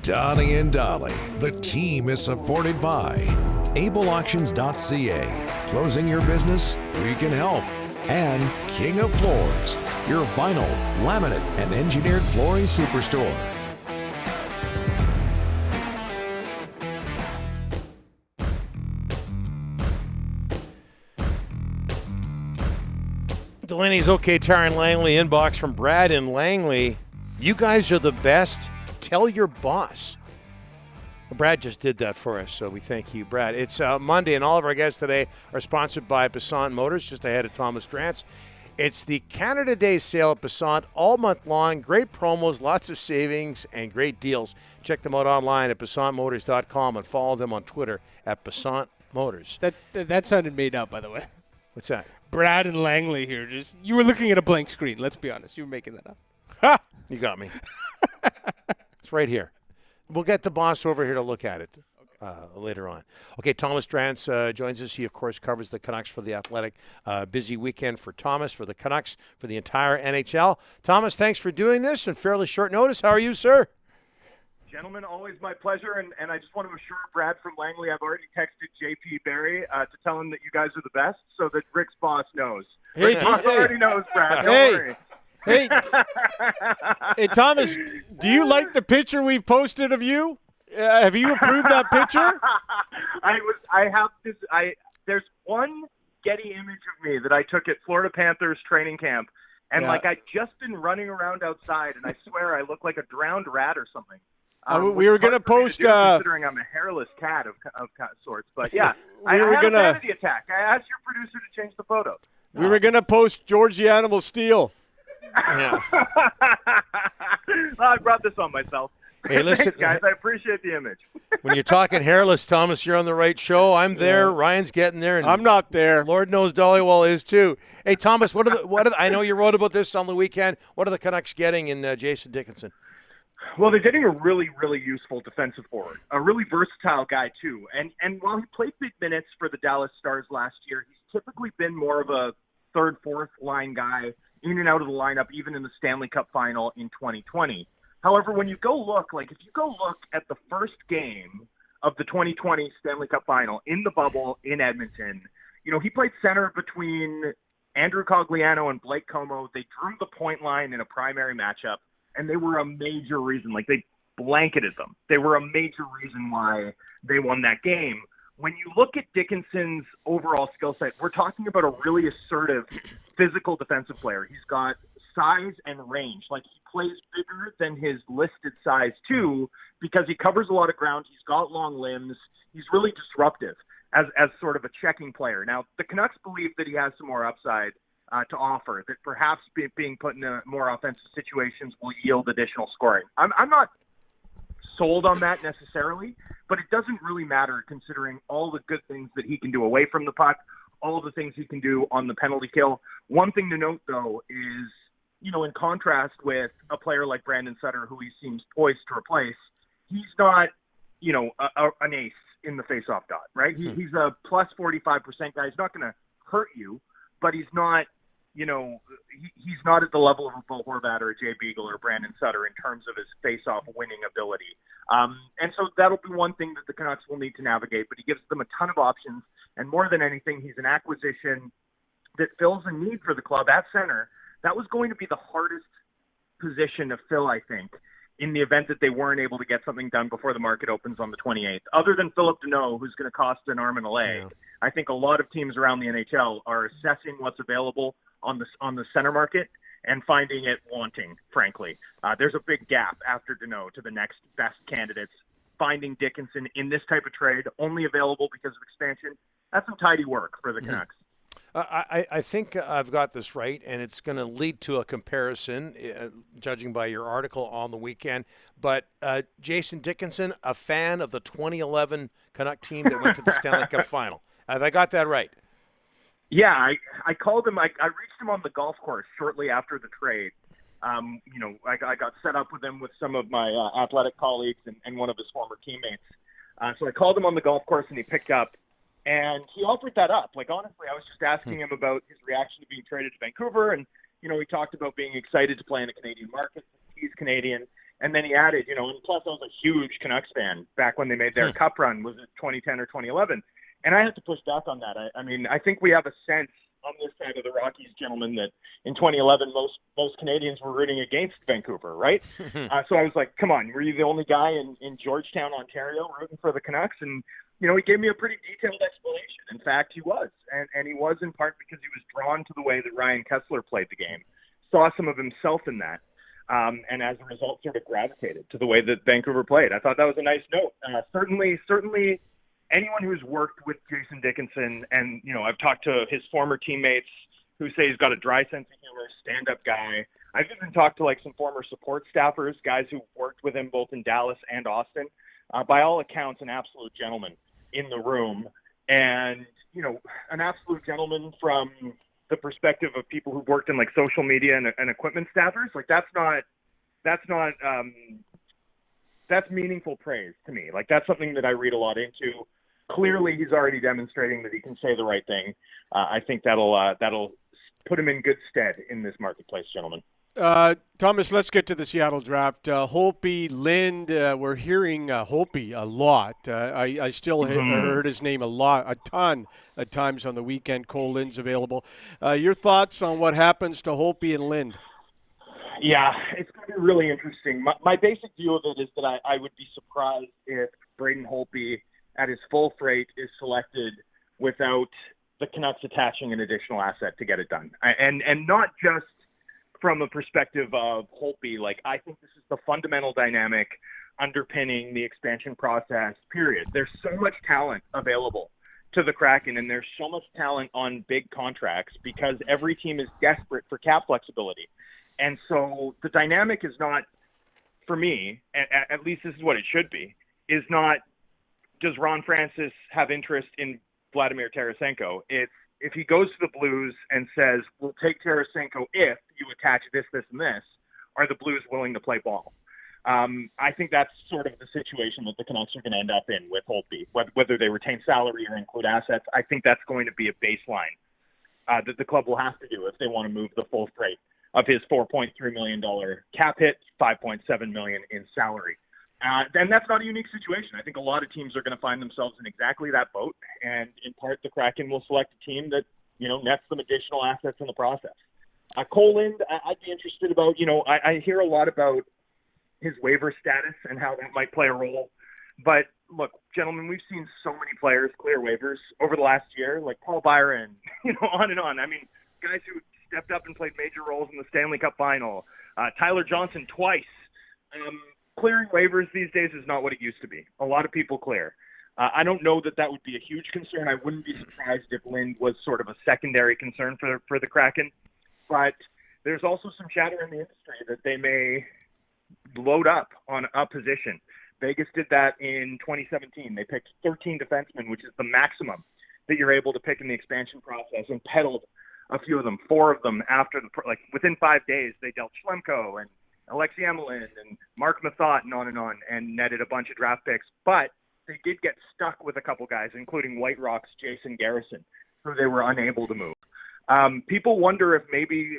Donnie and Dolly. The team is supported by ableauctions.ca. Closing your business? We can help. And King of Floors, your vinyl, laminate, and engineered flooring superstore. Delaney's OK Tire and Langley inbox from Brad in Langley. You guys are the best. Tell your boss. Well, Brad just did that for us, so we thank you, Brad. It's Monday, and all of our guests today are sponsored by Passant Motors, just ahead of Thomas Drance. It's the Canada Day sale at Passant all month long. Great promos, lots of savings, and great deals. Check them out online at PassantMotors.com and follow them on Twitter at Passant Motors. That sounded made up, by the way. What's that? Brad and Langley here. You were looking at a blank screen. Let's be honest. You were making that up. Ha! You got me. It's right here. We'll get the boss over here to look at it later on. Okay, Thomas Drance joins us. He, of course, covers the Canucks for The Athletic. Busy weekend for Thomas, for the Canucks, for the entire NHL. Thomas, thanks for doing this in fairly short notice. How are you, sir? Gentlemen, always my pleasure, and I just want to assure Brad from Langley, I've already texted J.P. Barry to tell him that you guys are the best, so that Rick's boss knows. Hey, Rick's boss already knows, Brad. Don't worry. Hey, Thomas, do you like the picture we've posted of you? Have you approved that picture? There's one Getty image of me that I took at Florida Panthers training camp, and I'd just been running around outside, and I swear I look like a drowned rat or something. We were going to post. Considering I'm a hairless cat of sorts, but yeah, I had a vanity attack. I asked your producer to change the photo. We were going to post George the Animal Steel. Yeah. I brought this on myself. Hey, listen, thanks, guys. I appreciate the image. When you're talking hairless, Thomas, you're on the right show. I'm there. Yeah. Ryan's getting there. And I'm not there. Lord knows Dollywall is too. Hey, Thomas, I know you wrote about this on the weekend. What are the Canucks getting in Jason Dickinson? Well, they're getting a really, really useful defensive forward, a really versatile guy too. And while he played big minutes for the Dallas Stars last year, he's typically been more of a third, fourth line guy, in and out of the lineup, even in the Stanley Cup final in 2020. However, when you go look, if you go look at the first game of the 2020 Stanley Cup final in the bubble in Edmonton, he played center between Andrew Cogliano and Blake Como. They drew the point line in a primary matchup, and they were a major reason. They blanketed them. They were a major reason why they won that game. When you look at Dickinson's overall skill set, we're talking about a really assertive, physical defensive player. He's got size and range. He plays bigger than his listed size, too, because he covers a lot of ground. He's got long limbs. He's really disruptive as sort of a checking player. Now, the Canucks believe that he has some more upside to offer, that perhaps being put in more offensive situations will yield additional scoring. I'm not sold on that necessarily, but it doesn't really matter considering all the good things that he can do away from the puck, all the things he can do on the penalty kill. One thing to note, though, is, in contrast with a player like Brandon Sutter, who he seems poised to replace, he's not, an ace in the faceoff dot, right? He's a plus 45% guy. He's not going to hurt you, but he's not, he's not at the level of a Bo Horvat or a Jay Beagle or Brandon Sutter in terms of his face-off winning ability. And so that'll be one thing that the Canucks will need to navigate, but he gives them a ton of options. And more than anything, he's an acquisition that fills a need for the club at center. That was going to be the hardest position to fill, I think, in the event that they weren't able to get something done before the market opens on the 28th. Other than Philip Deneau, who's going to cost an arm and a leg, I think a lot of teams around the NHL are assessing what's available on the center market and finding it wanting, frankly. There's a big gap after Deneau to the next best candidates. Finding Dickinson in this type of trade, only available because of expansion, that's some tidy work for the Canucks. I think I've got this right, and it's going to lead to a comparison, judging by your article on the weekend. But Jason Dickinson, a fan of the 2011 Canuck team that went to the Stanley Cup final. Have I got that right? Yeah, I called him. I reached him on the golf course shortly after the trade. I got set up with him with some of my athletic colleagues and one of his former teammates. So I called him on the golf course, and he picked up. And he offered that up. Honestly, I was just asking him about his reaction to being traded to Vancouver. And, he talked about being excited to play in a Canadian market. He's Canadian. And then he added, and plus I was a huge Canucks fan back when they made their cup run, was it 2010 or 2011? And I have to push back on that. I think we have a sense on this side of the Rockies, gentlemen, that in 2011 most Canadians were rooting against Vancouver, right? So I was like, come on, were you the only guy in Georgetown, Ontario, rooting for the Canucks? And he gave me a pretty detailed explanation. In fact, he was, and he was in part because he was drawn to the way that Ryan Kessler played the game, saw some of himself in that, and as a result, sort of gravitated to the way that Vancouver played. I thought that was a nice note. Certainly. Anyone who's worked with Jason Dickinson, and, I've talked to his former teammates who say he's got a dry sense of humor, stand-up guy. I've even talked to, some former support staffers, guys who worked with him both in Dallas and Austin. By all accounts, an absolute gentleman in the room. And, an absolute gentleman from the perspective of people who've worked in, social media and equipment staffers. That's meaningful praise to me. That's something that I read a lot into. Clearly, he's already demonstrating that he can say the right thing. I think that'll put him in good stead in this marketplace, gentlemen. Thomas, let's get to the Seattle draft. Holtby, Lind, we're hearing Holtby a lot. I still heard his name a ton at times on the weekend. Cole Lind's available. Your thoughts on what happens to Holtby and Lind? Yeah, it's going to be really interesting. My basic view of it is that I would be surprised if Braden Holtby at his full freight is selected without the Canucks attaching an additional asset to get it done. And not just from a perspective of Holtby. I think this is the fundamental dynamic underpinning the expansion process, period. There's so much talent available to the Kraken, and there's so much talent on big contracts because every team is desperate for cap flexibility. And so the dynamic is not, for me, at least this is what it should be, is not, does Ron Francis have interest in Vladimir Tarasenko? It's, if he goes to the Blues and says, we'll take Tarasenko if you attach this, this, and this, are the Blues willing to play ball? I think that's sort of the situation that the Canucks are going to end up in with Holtby, whether they retain salary or include assets. I think that's going to be a baseline that the club will have to do if they want to move the full freight of his $4.3 million cap hit, $5.7 million in salary. And that's not a unique situation. I think a lot of teams are going to find themselves in exactly that boat, and in part the Kraken will select a team that, nets some additional assets in the process. Cole Lind, I'd be interested about, I hear a lot about his waiver status and how that might play a role. But look, gentlemen, we've seen so many players clear waivers over the last year, like Paul Byron, on and on. I mean, guys who stepped up and played major roles in the Stanley Cup final. Tyler Johnson twice. Clearing waivers these days is not what it used to be. A lot of people clear. I don't know that would be a huge concern. I wouldn't be surprised if Lind was sort of a secondary concern for the Kraken. But there's also some chatter in the industry that they may load up on a position. Vegas did that in 2017. They picked 13 defensemen, which is the maximum that you're able to pick in the expansion process, and peddled a few of them, 4 of them after within 5 days. They dealt Schlemko and Alexei Emelin and Mark Mathot and on, and netted a bunch of draft picks. But they did get stuck with a couple guys, including White Rock's Jason Garrison, who they were unable to move. People wonder if maybe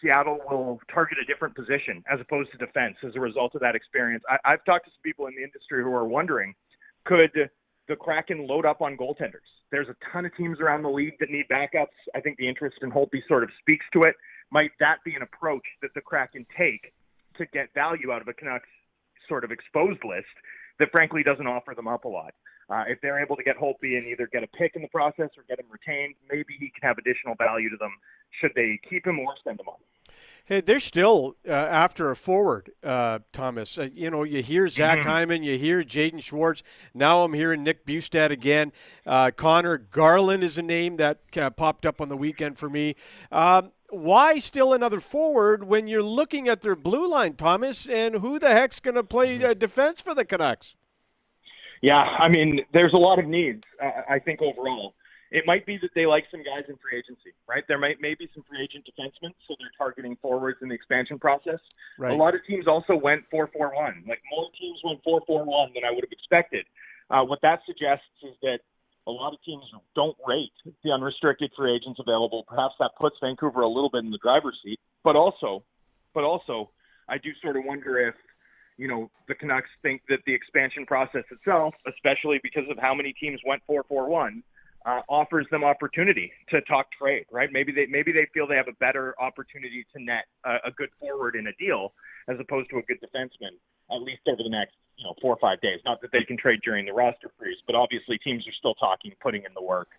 Seattle will target a different position as opposed to defense as a result of that experience. I've talked to some people in the industry who are wondering, could the Kraken load up on goaltenders? There's a ton of teams around the league that need backups. I think the interest in Holtby sort of speaks to it. Might that be an approach that the Kraken take to get value out of a Canucks sort of exposed list that frankly doesn't offer them up a lot? If they're able to get Holtby and either get a pick in the process or get him retained, maybe he can have additional value to them should they keep him or send him on. Hey, they're still after a forward, Thomas. You hear Zach Hyman, you hear Jaden Schwartz. Now I'm hearing Nick Bustad again. Connor Garland is a name that popped up on the weekend for me. Why still another forward when you're looking at their blue line, Thomas, and who the heck's going to play defense for the Canucks? Yeah, I mean, there's a lot of needs, I think, overall. It might be that they like some guys in free agency, right? There may be some free agent defensemen, so they're targeting forwards in the expansion process. Right. A lot of teams also went 4-4-1. More teams went 4-4-1 than I would have expected. What that suggests is that a lot of teams don't rate the unrestricted free agents available. Perhaps that puts Vancouver a little bit in the driver's seat. But also, I do sort of wonder if, the Canucks think that the expansion process itself, especially because of how many teams went 4-4-1, offers them opportunity to talk trade, right? Maybe they feel they have a better opportunity to net a good forward in a deal as opposed to a good defenseman, at least over the next 4 or 5 days. Not that they can trade during the roster freeze, but obviously teams are still talking, putting in the work,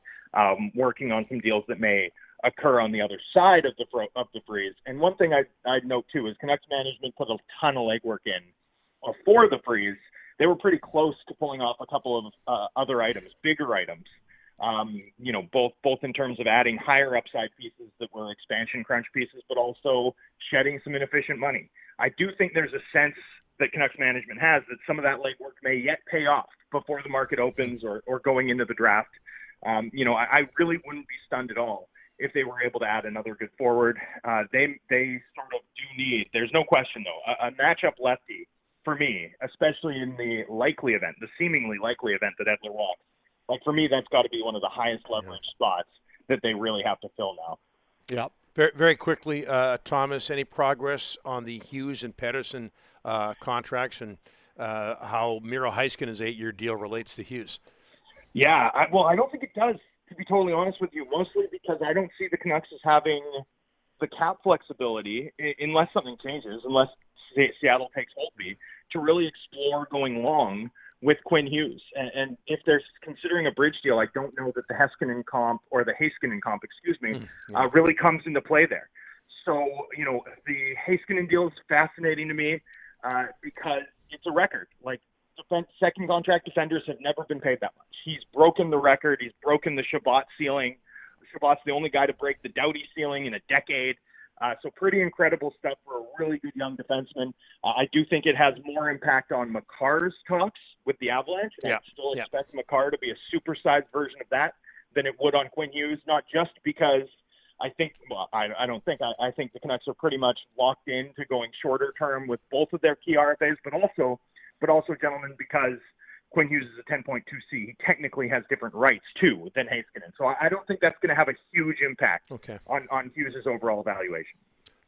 working on some deals that may occur on the other side of the freeze. And one thing I'd note too is Canucks management put a ton of legwork in before the freeze. They were pretty close to pulling off a couple of other items, bigger items. Both in terms of adding higher upside pieces that were expansion crunch pieces, but also shedding some inefficient money. I do think there's a sense that Canucks management has that some of that legwork may yet pay off before the market opens or going into the draft. I really wouldn't be stunned at all if they were able to add another good forward. They sort of do need, there's no question though, a matchup lefty for me, especially in the seemingly likely event that Edler walks. Like for me, that's got to be one of the highest leverage spots that they really have to fill now. Yeah. Very, very quickly, Thomas, any progress on the Hughes and Pettersson contracts and how Miro Heiskanen's 8-year deal relates to Hughes? Yeah, I don't think it does, to be totally honest with you, mostly because I don't see the Canucks as having the cap flexibility, unless something changes, unless Seattle takes Holtby, to really explore going long with Quinn Hughes. And if they're considering a bridge deal, I don't know that the Heiskanen comp, really comes into play there. So, the Heiskanen deal is fascinating to me because it's a record. Like, second contract defenders have never been paid that much. He's broken the record. He's broken the Shabbat ceiling. Shabbat's the only guy to break the Doughty ceiling in a decade. So pretty incredible stuff for a really good young defenseman. I do think it has more impact on Makar's talks with the Avalanche. And I still expect Makar to be a supersized version of that than it would on Quinn Hughes, not just because I think the Canucks are pretty much locked into going shorter term with both of their key RFAs, but also, gentlemen, because Quinn Hughes is a 10.2C. He technically has different rights, too, than Heiskanen. So I don't think that's going to have a huge impact on Hughes' overall evaluation.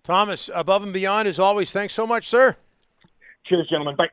Thomas, above and beyond, as always, thanks so much, sir. Cheers, gentlemen. Bye.